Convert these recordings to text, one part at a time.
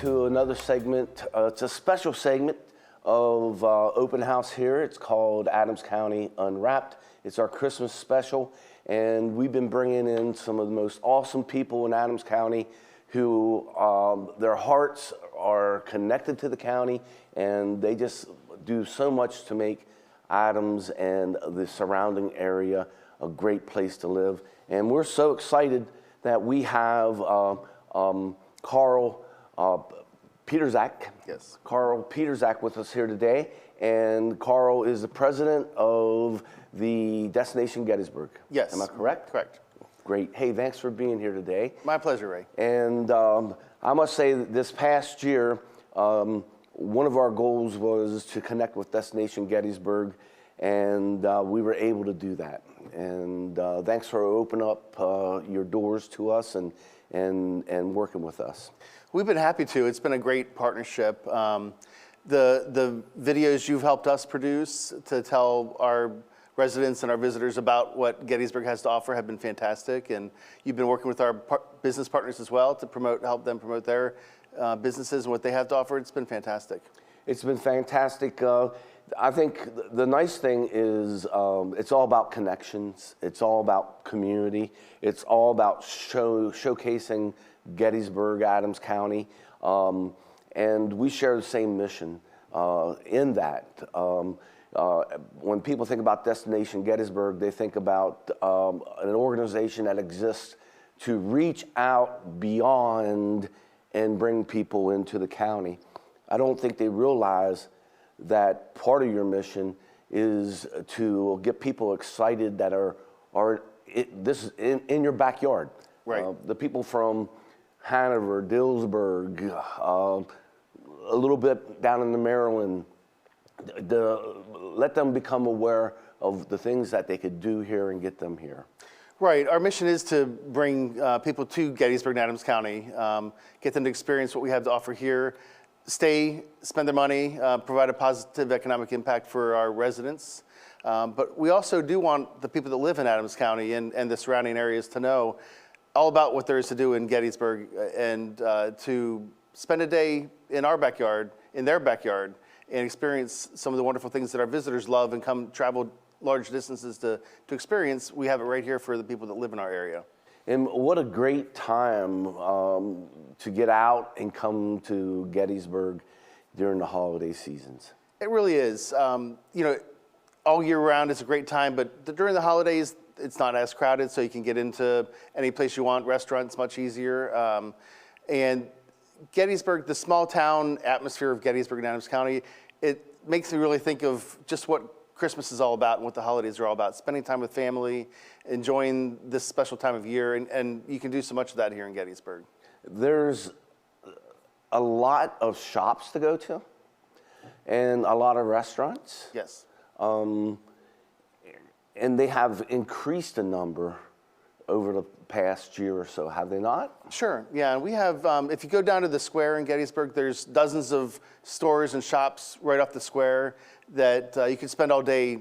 to another segment. It's a special segment of Open House here. It's called Adams County Unwrapped. It's our Christmas special, and we've been bringing in some of the most awesome people in Adams County who their hearts are connected to the county, and they just do so much to make Adams and the surrounding area a great place to live. And we're so excited that we have Karl Pietrzak. Yes. Karl Pietrzak with us here today. And Karl is the president of the Destination Gettysburg. Yes. Am I correct? Correct. Great. Hey, thanks for being here today. My pleasure, Ray. And I must say that this past year, one of our goals was to connect with Destination Gettysburg, and we were able to do that. And thanks for opening up your doors to us and working with us. We've been happy to. It's been a great partnership. The videos you've helped us produce to tell our residents and our visitors about what Gettysburg has to offer have been fantastic, and you've been working with our business partners as well to help them promote their businesses and what they have to offer. It's been fantastic. It's been fantastic. I think the nice thing is it's all about connections. It's all about community. It's all about showcasing Gettysburg, Adams County, and we share the same mission in that. When people think about Destination Gettysburg, they think about an organization that exists to reach out beyond and bring people into the county. I don't think they realize that part of your mission is to get people excited that this is in your backyard. Right. The people from Hanover, Dillsburg, a little bit down in the Maryland, let them become aware of the things that they could do here and get them here. Right. Our mission is to bring people to Gettysburg and Adams County, get them to experience what we have to offer here, spend their money, provide a positive economic impact for our residents. But we also do want the people that live in Adams County and the surrounding areas to know all about what there is to do in Gettysburg and to spend a day in our backyard, in their backyard, and experience some of the wonderful things that our visitors love and come travel large distances to experience. We have it right here for the people that live in our area. And what a great time to get out and come to Gettysburg during the holiday seasons. It really is. All year round it's a great time, but during the holidays it's not as crowded, so you can get into any place you want, restaurants much easier. And Gettysburg, the small town atmosphere of Gettysburg and Adams County, it makes me really think of just what Christmas is all about and what the holidays are all about. Spending time with family, enjoying this special time of year, and you can do so much of that here in Gettysburg. There's a lot of shops to go to and a lot of restaurants. Yes. And they have increased in number over the past year or so, have they not? Sure, yeah. We have, if you go down to the square in Gettysburg, there's dozens of stores and shops right off the square that you can spend all day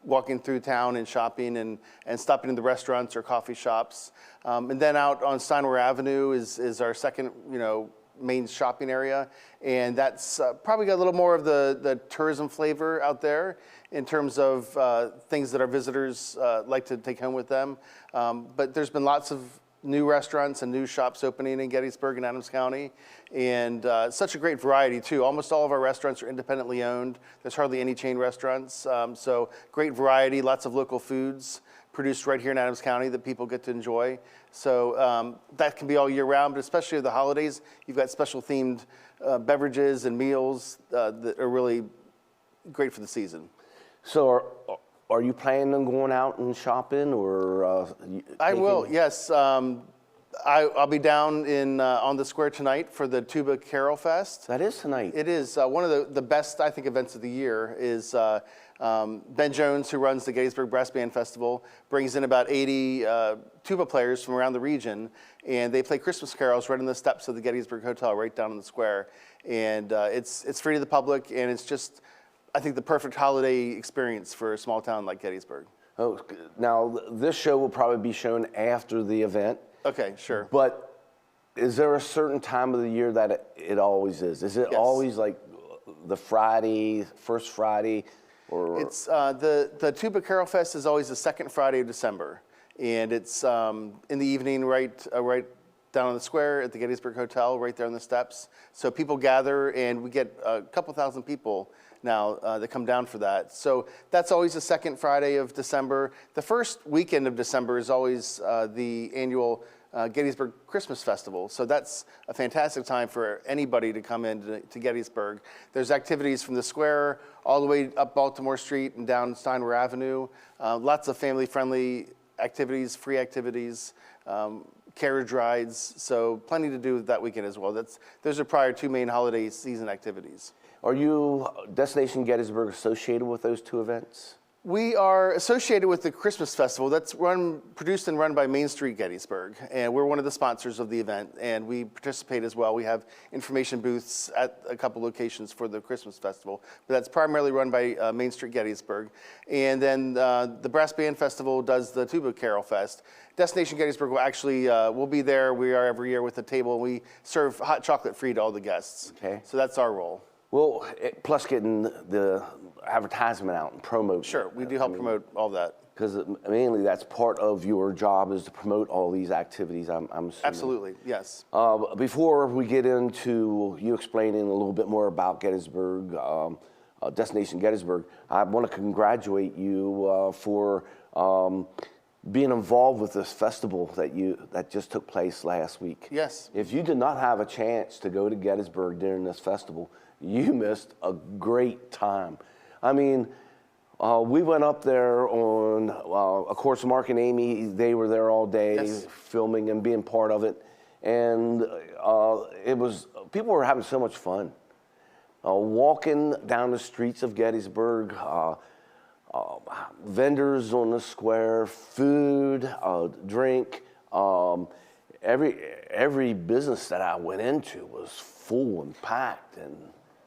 walking through town and shopping and stopping in the restaurants or coffee shops. And then out on Steinway Avenue is our second, main shopping area. And that's probably got a little more of the tourism flavor out there in terms of things that our visitors like to take home with them. But there's been lots of new restaurants and new shops opening in Gettysburg and Adams County. And such a great variety too. Almost all of our restaurants are independently owned. There's hardly any chain restaurants. So great variety, lots of local foods produced right here in Adams County that people get to enjoy. So that can be all year round, but especially the holidays, you've got special themed beverages and meals that are really great for the season. So are you planning on going out and shopping, or? I will, yes. I'll be down on the square tonight for the Tuba Carol Fest. That is tonight. It is. One of the best, I think, events of the year is Ben Jones, who runs the Gettysburg Brass Band Festival, brings in about 80 tuba players from around the region, and they play Christmas carols right on the steps of the Gettysburg Hotel right down in the square. And it's free to the public, and it's just, I think, the perfect holiday experience for a small town like Gettysburg. Oh, now this show will probably be shown after the event. Okay, sure. But Is there a certain time of the year that it always is? Is it Yes. always like the Friday, first Friday, or? It's the Tuba Carol Fest is always the second Friday of December, and it's in the evening, right down on the square at the Gettysburg Hotel, right there on the steps. So people gather, and we get a couple thousand people now that come down for that. So that's always the second Friday of December. The first weekend of December is always the annual Gettysburg Christmas Festival. So that's a fantastic time for anybody to come in to Gettysburg. There's activities from the square all the way up Baltimore Street and down Steinway Avenue. Lots of family-friendly activities, free activities, carriage rides. So plenty to do that weekend as well. Those are probably our two main holiday season activities. Are you Destination Gettysburg associated with those two events? We are associated with the Christmas Festival. That's produced and run by Main Street Gettysburg, and we're one of the sponsors of the event, and we participate as well. We have information booths at a couple locations for the Christmas Festival, but that's primarily run by Main Street Gettysburg. And then the Brass Band Festival does the Tuba Carol Fest. Destination Gettysburg will actually, we'll be there. We are every year with a table, and we serve hot chocolate free to all the guests. Okay. So that's our role. Well, plus getting the advertisement out and promote. Sure, we do help promote all that. Because mainly that's part of your job is to promote all these activities, I'm assuming. Absolutely, yes. Before we get into you explaining a little bit more about Gettysburg, Destination Gettysburg, I want to congratulate you for being involved with this festival that just took place last week. Yes. If you did not have a chance to go to Gettysburg during this festival, you missed a great time. I mean, we went up there on, of course, Mark and Amy, they were there all day, Yes. filming and being part of it. And people were having so much fun. Walking down the streets of Gettysburg, vendors on the square, food, drink. Every business that I went into was full and packed. And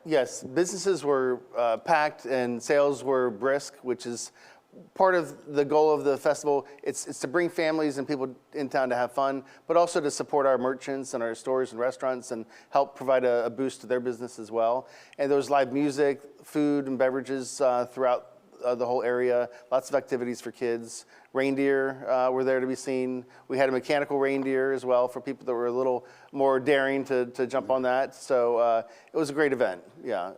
Yes, businesses were packed and sales were brisk, which is part of the goal of the festival. It's to bring families and people in town to have fun, but also to support our merchants and our stores and restaurants and help provide a boost to their business as well. And there was live music, food and beverages throughout the whole area, lots of activities for kids. Reindeer were there to be seen. We had a mechanical reindeer as well for people that were a little more daring to jump on that. So it was a great event, yeah.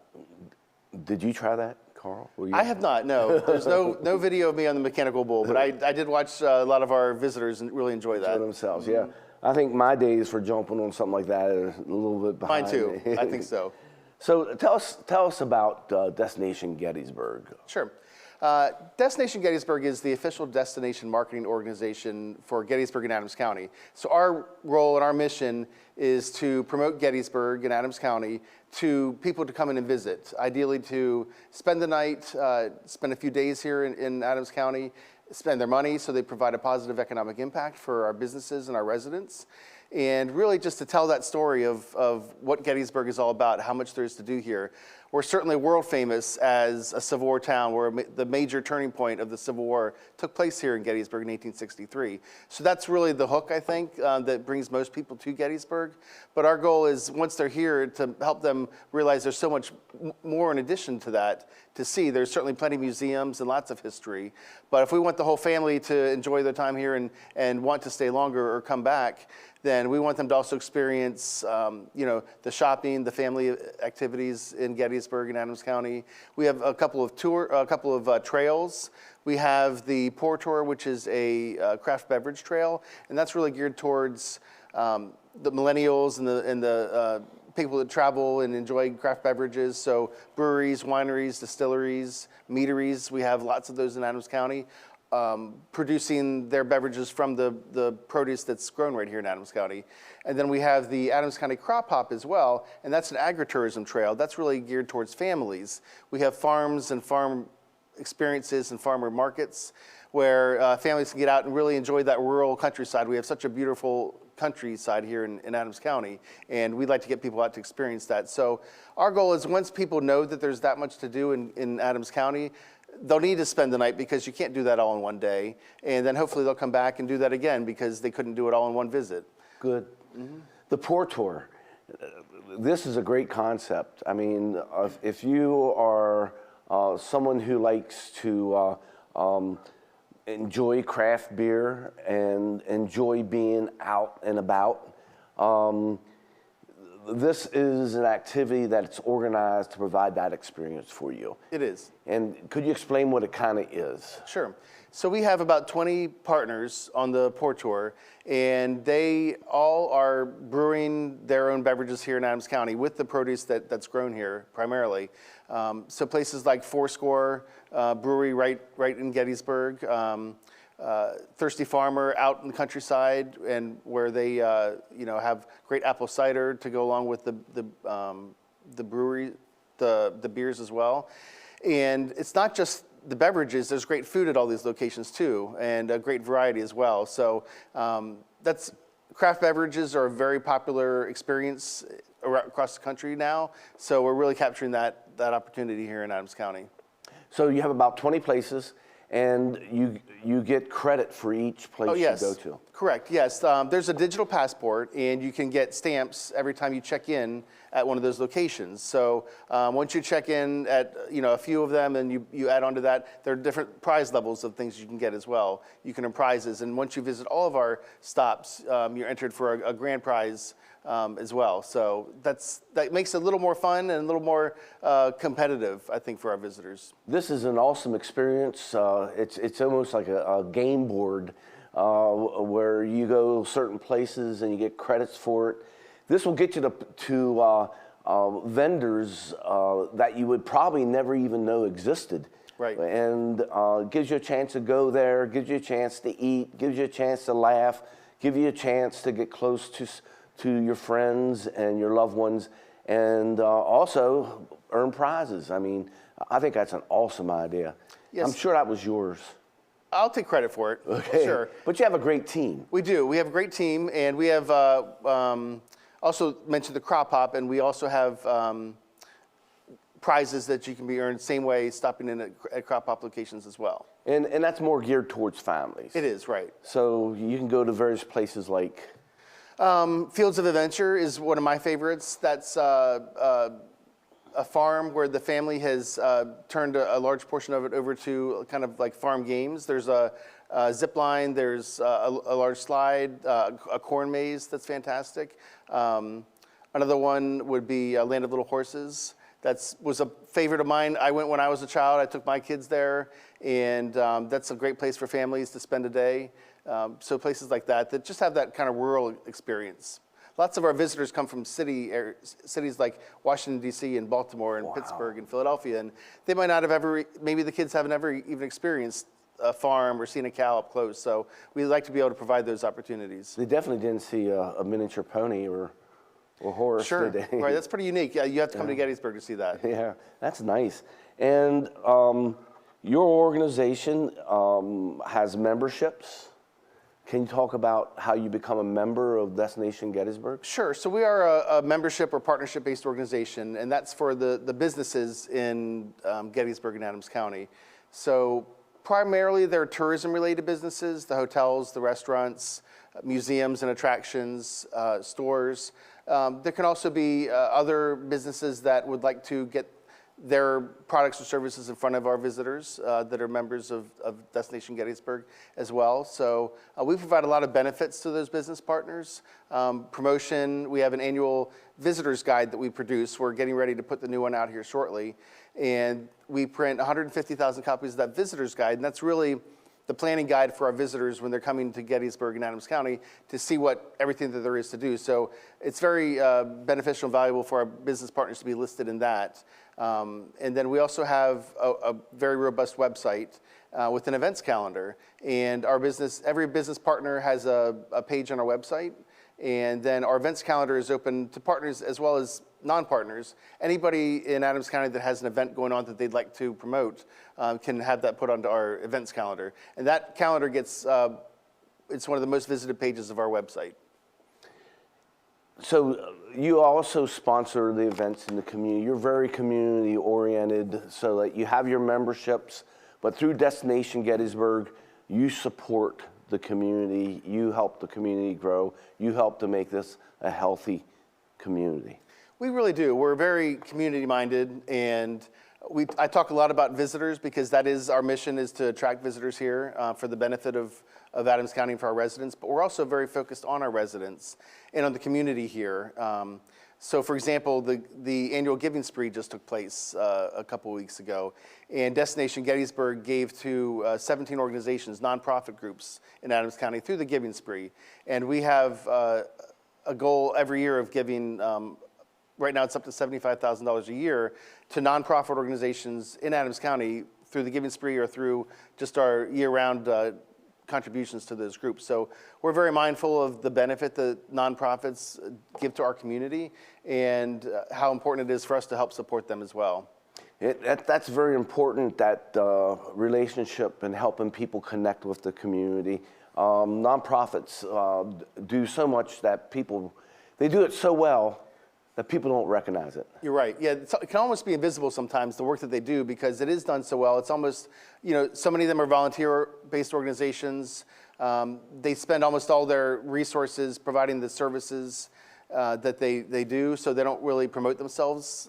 did you try that, Karl? I have not, no. There's no video of me on the mechanical bull, but I did watch a lot of our visitors and really enjoy that. For themselves, yeah. I think my days for jumping on something like that are a little bit behind. Mine too, me. I think so. So tell us about Destination Gettysburg. Sure. Destination Gettysburg is the official destination marketing organization for Gettysburg and Adams County. So our role and our mission is to promote Gettysburg and Adams County to people to come in and visit, ideally to spend the night, spend a few days here in Adams County, spend their money so they provide a positive economic impact for our businesses and our residents. And really just to tell that story of what Gettysburg is all about, how much there is to do here. We're certainly world famous as a Civil War town where the major turning point of the Civil War took place here in Gettysburg in 1863. So that's really the hook, I think, that brings most people to Gettysburg. But our goal is, once they're here, to help them realize there's so much more in addition to that to see. There's certainly plenty of museums and lots of history. But if we want the whole family to enjoy their time here and want to stay longer or come back, then we want them to also experience, the shopping, the family activities in Gettysburg and Adams County. We have a couple of trails. We have the Pour Tour, which is a craft beverage trail, and that's really geared towards the millennials and the people that travel and enjoy craft beverages. So breweries, wineries, distilleries, meaderies. We have lots of those in Adams County. Producing their beverages from the produce that's grown right here in Adams County. And then we have the Adams County Crop Hop as well, and that's an agritourism trail. That's really geared towards families. We have farms and farm experiences and farmer markets where families can get out and really enjoy that rural countryside. We have such a beautiful countryside here in Adams County, and we'd like to get people out to experience that. So our goal is, once people know that there's that much to do in Adams County, they'll need to spend the night because you can't do that all in one day. And then hopefully they'll come back and do that again because they couldn't do it all in one visit. Good. Mm-hmm. The Pour Tour. This is a great concept. I mean, if you are someone who likes to enjoy craft beer and enjoy being out and about, this is an activity that's organized to provide that experience for you. It is. And could you explain what it kind of is? Sure. So we have about 20 partners on the Pour Tour, and they all are brewing their own beverages here in Adams County with the produce that's grown here primarily. So places like Fourscore Brewery right in Gettysburg, Thirsty Farmer out in the countryside, and where they have great apple cider to go along with the brewery, the beers as well. And it's not just the beverages, there's great food at all these locations too, and a great variety as well. So craft beverages are a very popular experience across the country now. So we're really capturing that opportunity here in Adams County. So you have about 20 places, and you get credit for each place you go to. Correct, yes. There's a digital passport, and you can get stamps every time you check in at one of those locations. So once you check in at a few of them, and you add on to that, there are different prize levels of things you can get as well. You can earn prizes, and once you visit all of our stops, you're entered for a grand prize as well. So that makes it a little more fun and a little more competitive, I think, for our visitors. This is an awesome experience. It's almost like a game board where you go certain places and you get credits for it. This will get you to vendors that you would probably never even know existed. Right. And gives you a chance to go there, gives you a chance to eat, gives you a chance to laugh, gives you a chance to get close to your friends and your loved ones, and also earn prizes. I mean, I think that's an awesome idea. Yes. I'm sure that was yours. I'll take credit for it. Okay. Sure. But you have a great team. We do. We have a great team, and we have also mentioned the crop hop, and we also have prizes that you can be earned same way stopping in at crop hop locations as well. And that's more geared towards families. It is, right. So you can go to various places like... Fields of Adventure is one of my favorites. That's a farm where the family has turned a large portion of it over to kind of like farm games. There's a zip line, there's a large slide, a corn maze that's fantastic. Another one would be Land of Little Horses. That was a favorite of mine. I went when I was a child. I took my kids there, and that's a great place for families to spend a day. So places like that just have that kind of rural experience. Lots of our visitors come from cities like Washington, D.C. and Baltimore and Pittsburgh and Philadelphia, and they might not have maybe the kids haven't ever even experienced a farm or seen a cow up close. So we like to be able to provide those opportunities. They definitely didn't see a miniature pony or horse, sure. did they? Right, that's pretty unique. Yeah, you have to come to Gettysburg to see that. Yeah, that's nice. And your organization has memberships. Can you talk about how you become a member of Destination Gettysburg? Sure. So we are a membership or partnership-based organization, and that's for the businesses in Gettysburg and Adams County. So primarily they're tourism-related businesses, the hotels, the restaurants, museums and attractions, stores. There can also be other businesses that would like to get their products or services in front of our visitors that are members of Destination Gettysburg as well. So we provide a lot of benefits to those business partners. Promotion, we have an annual visitor's guide that we produce. We're getting ready to put the new one out here shortly. And we print 150,000 copies of that visitor's guide, and that's really the planning guide for our visitors when they're coming to Gettysburg and Adams County to see everything that there is to do. So it's very beneficial and valuable for our business partners to be listed in that. And then we also have a very robust website with an events calendar. And every business partner has a page on our website. And then our events calendar is open to partners as well as non-partners. Anybody in Adams County that has an event going on that they'd like to promote can have that put onto our events calendar. And that calendar gets, it's one of the most visited pages of our website. So you also sponsor the events in the community. You're very community oriented so that you have your memberships, but through Destination Gettysburg, you support the community, you help the community grow, you help to make this a healthy community. We really do. We're very community-minded, and I talk a lot about visitors because that is our mission, is to attract visitors here for the benefit of Adams County and for our residents. But we're also very focused on our residents and on the community here. So, for example, the annual giving spree just took place a couple weeks ago, and Destination Gettysburg gave to 17 organizations, nonprofit groups in Adams County through the giving spree. And we have a goal every year of giving. Right now, it's up to $75,000 a year to nonprofit organizations in Adams County through the giving spree or through just our year-round contributions to those groups. So we're very mindful of the benefit that nonprofits give to our community and how important it is for us to help support them as well. That's very important, that relationship and helping people connect with the community. Nonprofits do so much that they do it so well that people don't recognize it. You're right. Yeah, it can almost be invisible sometimes, the work that they do, because it is done so well. It's almost, so many of them are volunteer-based organizations. They spend almost all their resources providing the services that they do, so they don't really promote themselves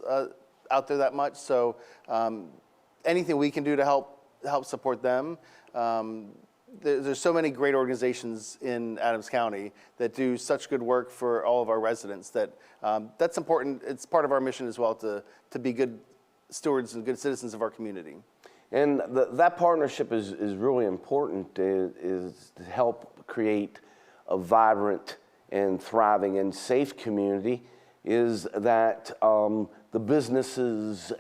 out there that much. So anything we can do to help support them. There's so many great organizations in Adams County that do such good work for all of our residents that that's important. It's part of our mission as well to be good stewards and good citizens of our community. And that partnership is really important, is to help create a vibrant and thriving and safe community, is that the businesses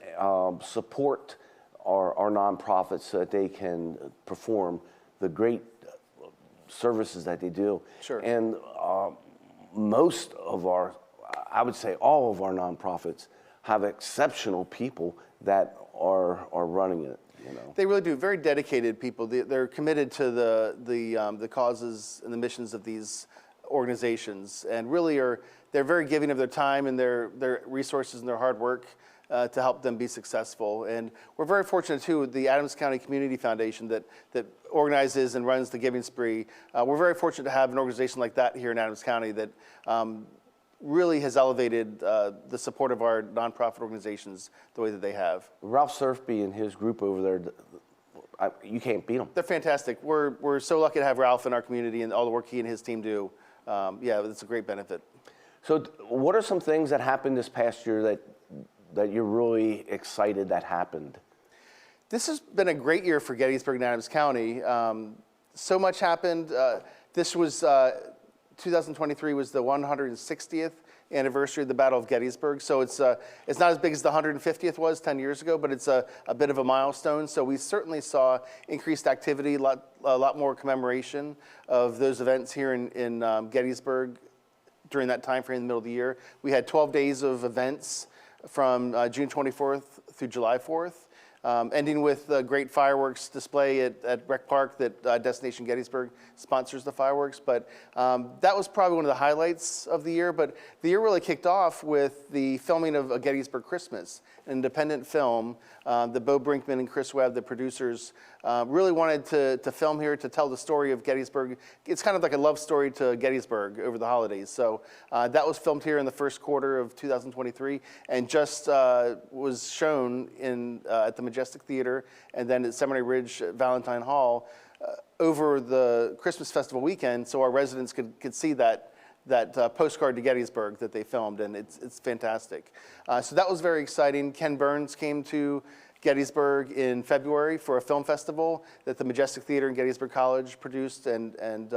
support our nonprofits so that they can perform the great services that they do. Sure. And most of I would say all of our nonprofits have exceptional people that are running it. They really do. Very dedicated people. They're committed to the causes and the missions of these organizations, and really they're very giving of their time and their resources and their hard work to help them be successful. And we're very fortunate too, the Adams County Community Foundation that organizes and runs the giving spree. We're very fortunate to have an organization like that here in Adams County that really has elevated the support of our nonprofit organizations the way that they have. Ralph Surfby and his group over there, you can't beat them. They're fantastic. We're so lucky to have Ralph in our community and all the work he and his team do. Yeah, it's a great benefit. So what are some things that happened this past year that you're really excited that happened? This has been a great year for Gettysburg and Adams County. So much happened. This was 2023 was the 160th anniversary of the Battle of Gettysburg. So it's not as big as the 150th was 10 years ago, but it's a bit of a milestone. So we certainly saw increased activity, a lot more commemoration of those events here in Gettysburg during that time frame in the middle of the year. We had 12 days of events from June 24th through July 4th, ending with a great fireworks display at Rec Park that Destination Gettysburg sponsors the fireworks. But that was probably one of the highlights of the year. But the year really kicked off with the filming of A Gettysburg Christmas, an independent film that Bo Brinkman and Chris Webb, the producers, really wanted to film here to tell the story of Gettysburg. It's kind of like a love story to Gettysburg over the holidays. So that was filmed here in the first quarter of 2023 and just was shown at the Majestic Theater and then at Seminary Ridge Valentine Hall over the Christmas festival weekend, so our residents could see that postcard to Gettysburg that they filmed, and it's fantastic. So that was very exciting. Ken Burns came to Gettysburg in February for a film festival that the Majestic Theater and Gettysburg College produced, and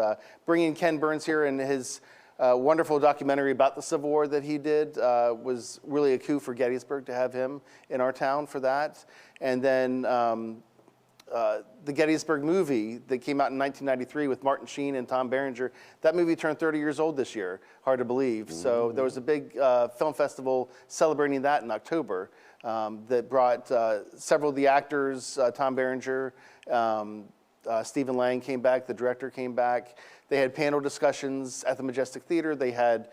bringing Ken Burns here and his wonderful documentary about the Civil War that he did was really a coup for Gettysburg to have him in our town for that. And then the Gettysburg movie that came out in 1993 with Martin Sheen and Tom Berenger, that movie turned 30 years old this year, hard to believe. Mm-hmm. So there was a big film festival celebrating that in October that brought several of the actors, Tom Berenger, Stephen Lang came back, the director came back. They had panel discussions at the Majestic Theater. They had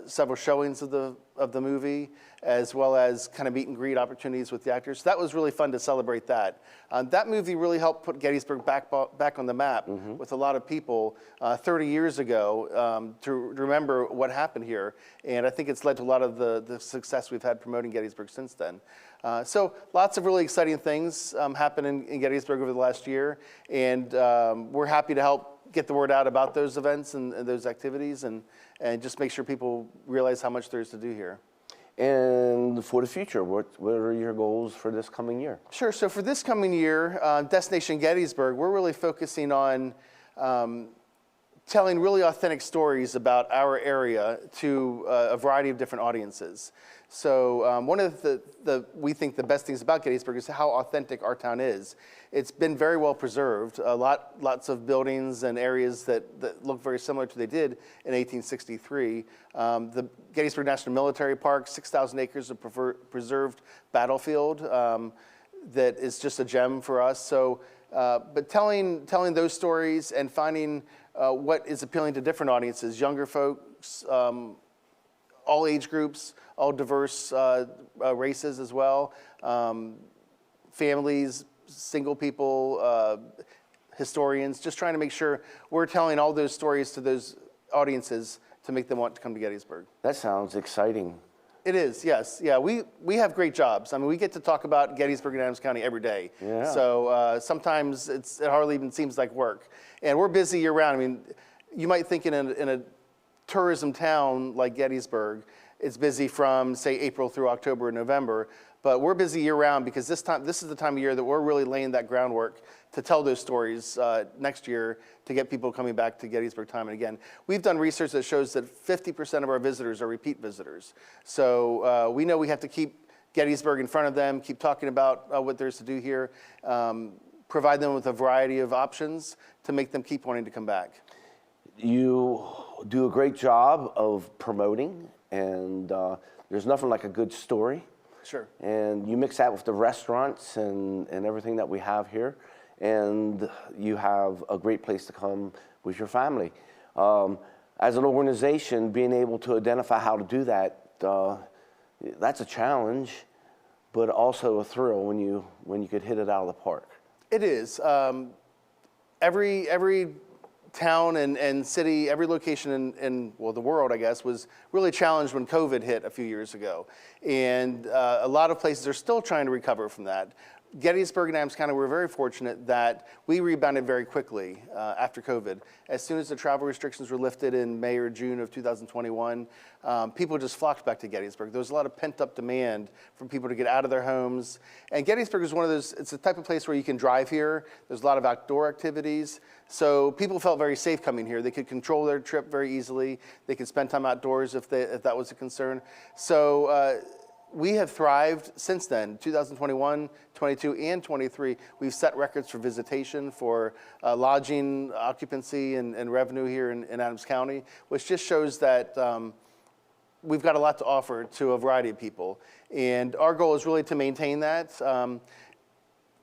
several showings of the movie, as well as kind of meet and greet opportunities with the actors. So that was really fun to celebrate that. That movie really helped put Gettysburg back on the map with a lot of people 30 years ago to remember what happened here. And I think it's led to a lot of the success we've had promoting Gettysburg since then. So lots of really exciting things happen in Gettysburg over the last year. And we're happy to help get the word out about those events and those activities and just make sure people realize how much there is to do here. And for the future, what are your goals for this coming year? Sure. So for this coming year, Destination Gettysburg, we're really focusing on telling really authentic stories about our area to a variety of different audiences. So one of we think the best things about Gettysburg is how authentic our town is. It's been very well preserved. Lots of buildings and areas that look very similar to what they did in 1863. The Gettysburg National Military Park, 6,000 acres of preserved battlefield that is just a gem for us. So, but telling those stories and finding what is appealing to different audiences, younger folks, all age groups, all diverse races as well, families, single people, historians, just trying to make sure we're telling all those stories to those audiences to make them want to come to Gettysburg. That sounds exciting. It is, yes. Yeah, we have great jobs. I mean, we get to talk about Gettysburg and Adams County every day. Yeah. So sometimes it hardly even seems like work. And we're busy year round. I mean, you might think in a tourism town like Gettysburg, it's busy from, say, April through October and November. But we're busy year round because this is the time of year that we're really laying that groundwork to tell those stories next year to get people coming back to Gettysburg time and again. We've done research that shows that 50% of our visitors are repeat visitors. So we know we have to keep Gettysburg in front of them, keep talking about what there's to do here, provide them with a variety of options to make them keep wanting to come back. You do a great job of promoting, and there's nothing like a good story. Sure. And you mix that with the restaurants and everything that we have here, and you have a great place to come with your family. As an organization, being able to identify how to do that, that's a challenge, but also a thrill when you could hit it out of the park. It is. Every town and city, every location in the world, I guess, was really challenged when COVID hit a few years ago. And a lot of places are still trying to recover from that. Gettysburg and Adams County, we're very fortunate that we rebounded very quickly after COVID. As soon as the travel restrictions were lifted in May or June of 2021, people just flocked back to Gettysburg. There was a lot of pent-up demand for people to get out of their homes. And Gettysburg is one of those, it's the type of place where you can drive here. There's a lot of outdoor activities. So people felt very safe coming here. They could control their trip very easily. They could spend time outdoors if that was a concern. So we have thrived since then. 2021, 22, and 23, we've set records for visitation, for lodging, occupancy, and revenue here in Adams County, which just shows that we've got a lot to offer to a variety of people. And our goal is really to maintain that.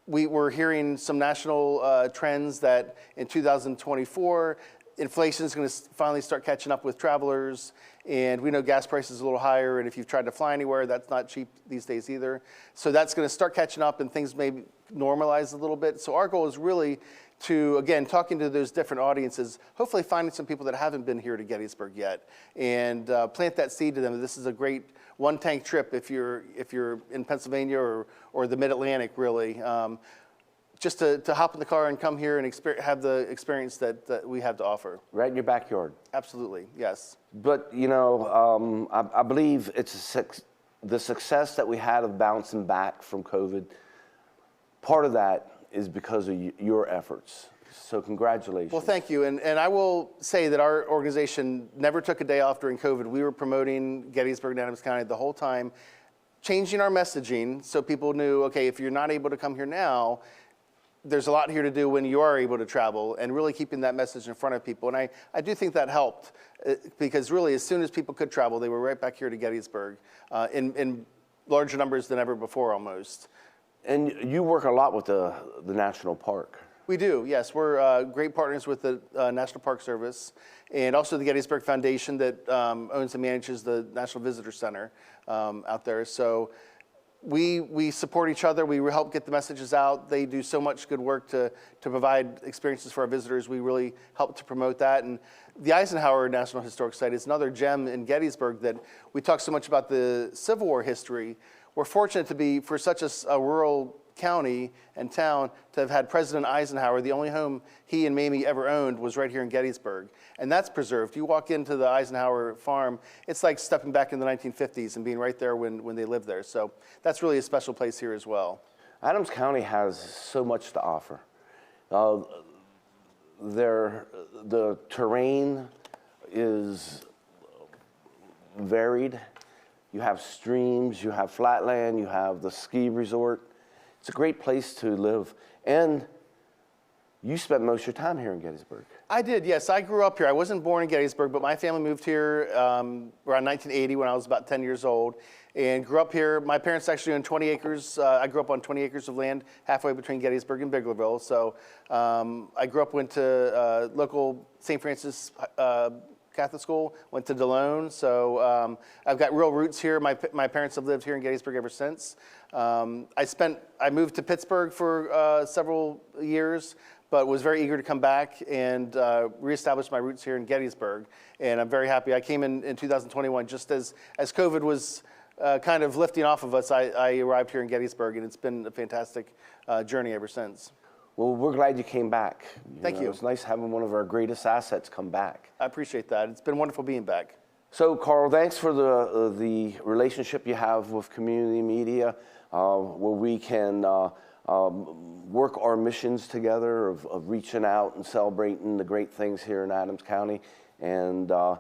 We're hearing some national trends that in 2024, inflation is going to finally start catching up with travelers, and we know gas prices are a little higher, and if you've tried to fly anywhere, that's not cheap these days either. So that's going to start catching up, and things may normalize a little bit. So our goal is really to, again, talking to those different audiences, hopefully finding some people that haven't been here to Gettysburg yet, and plant that seed to them. This is a great one-tank trip if you're in Pennsylvania or the Mid-Atlantic, really. Just to hop in the car and come here and have the experience that we have to offer. Right in your backyard. Absolutely, yes. But, you know, I believe it's the success that we had of bouncing back from COVID, part of that is because of your efforts. So congratulations. Well, thank you. And I will say that our organization never took a day off during COVID. We were promoting Gettysburg and Adams County the whole time, changing our messaging so people knew, okay, if you're not able to come here now, there's a lot here to do when you are able to travel, and really keeping that message in front of people. And I do think that helped because really as soon as people could travel, they were right back here to Gettysburg in larger numbers than ever before almost. And you work a lot with the national park. We do, yes. We're great partners with the National Park Service and also the Gettysburg Foundation that owns and manages the National Visitor Center out there. So we support each other. We help get the messages out. They do so much good work to provide experiences for our visitors. We really help to promote that. And the Eisenhower National Historic Site is another gem in Gettysburg that we talk so much about the Civil War history. We're fortunate to be, for such a rural county and town, to have had President Eisenhower. The only home he and Mamie ever owned was right here in Gettysburg, and that's preserved. You walk into the Eisenhower farm, it's like stepping back in the 1950s and being right there when they lived there. So that's really a special place here as well. Adams County has so much to offer. The terrain is varied. You have streams, you have flatland, you have the ski resort. It's a great place to live. And you spent most of your time here in Gettysburg. I did, yes. I grew up here. I wasn't born in Gettysburg, but my family moved here around 1980 when I was about 10 years old and grew up here. My parents actually owned 20 acres. I grew up on 20 acres of land halfway between Gettysburg and Biglerville. So I grew up, went to local St. Francis Catholic school, went to Delone. So I've got real roots here. My parents have lived here in Gettysburg ever since. I moved to Pittsburgh for several years, but was very eager to come back and reestablish my roots here in Gettysburg. And I'm very happy. I came in 2021 just as COVID was kind of lifting off of us. I arrived here in Gettysburg, and it's been a fantastic journey ever since. Well, we're glad you came back. Thank you. It's nice having one of our greatest assets come back. I appreciate that. It's been wonderful being back. So, Karl, thanks for the relationship you have with community media, where we can work our missions together of reaching out and celebrating the great things here in Adams County. And the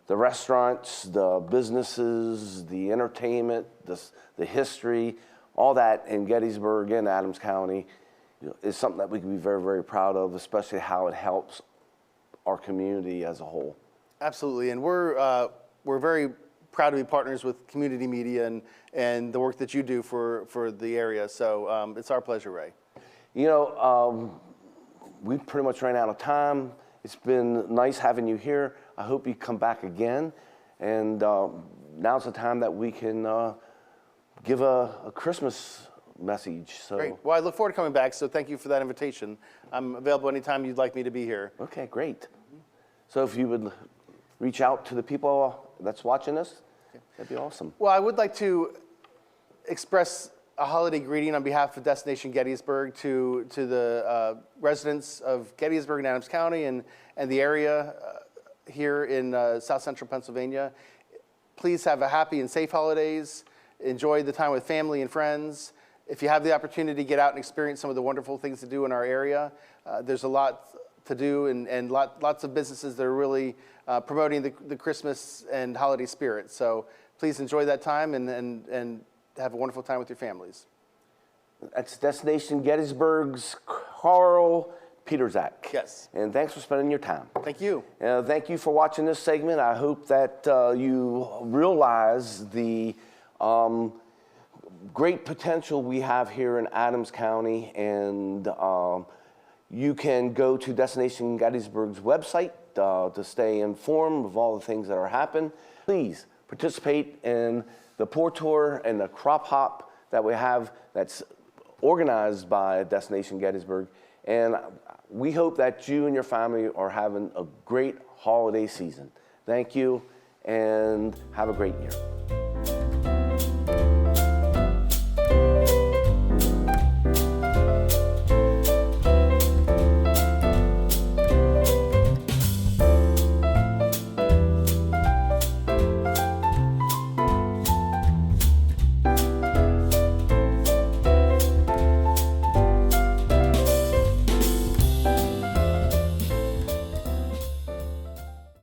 restaurants, the businesses, the entertainment, the history, all that in Gettysburg and Adams County is something that we can be very, very proud of, especially how it helps our community as a whole. Absolutely, and we're very proud to be partners with community media and the work that you do for the area. So it's our pleasure, Ray. You know, we pretty much ran out of time. It's been nice having you here. I hope you come back again. And now's the time that we can give a Christmas message. So. Great. Well, I look forward to coming back, so thank you for that invitation. I'm available anytime you'd like me to be here. Okay, great. So if you would reach out to the people that's watching us, that'd be awesome. Well, I would like to express a holiday greeting on behalf of Destination Gettysburg to the residents of Gettysburg and Adams County and the area here in South Central Pennsylvania. Please have a happy and safe holidays. Enjoy the time with family and friends. If you have the opportunity to get out and experience some of the wonderful things to do in our area, there's a lot to do and lots of businesses that are really promoting the Christmas and holiday spirit. So please enjoy that time and have a wonderful time with your families. That's Destination Gettysburg's Karl Pietrzak. Yes. And thanks for spending your time. Thank you. Thank you for watching this segment. I hope that you realize the great potential we have here in Adams County, and you can go to Destination Gettysburg's website to stay informed of all the things that are happening. Please participate in the Pour Tour and the Crop Hop that we have that's organized by Destination Gettysburg. And we hope that you and your family are having a great holiday season. Thank you, and have a great year.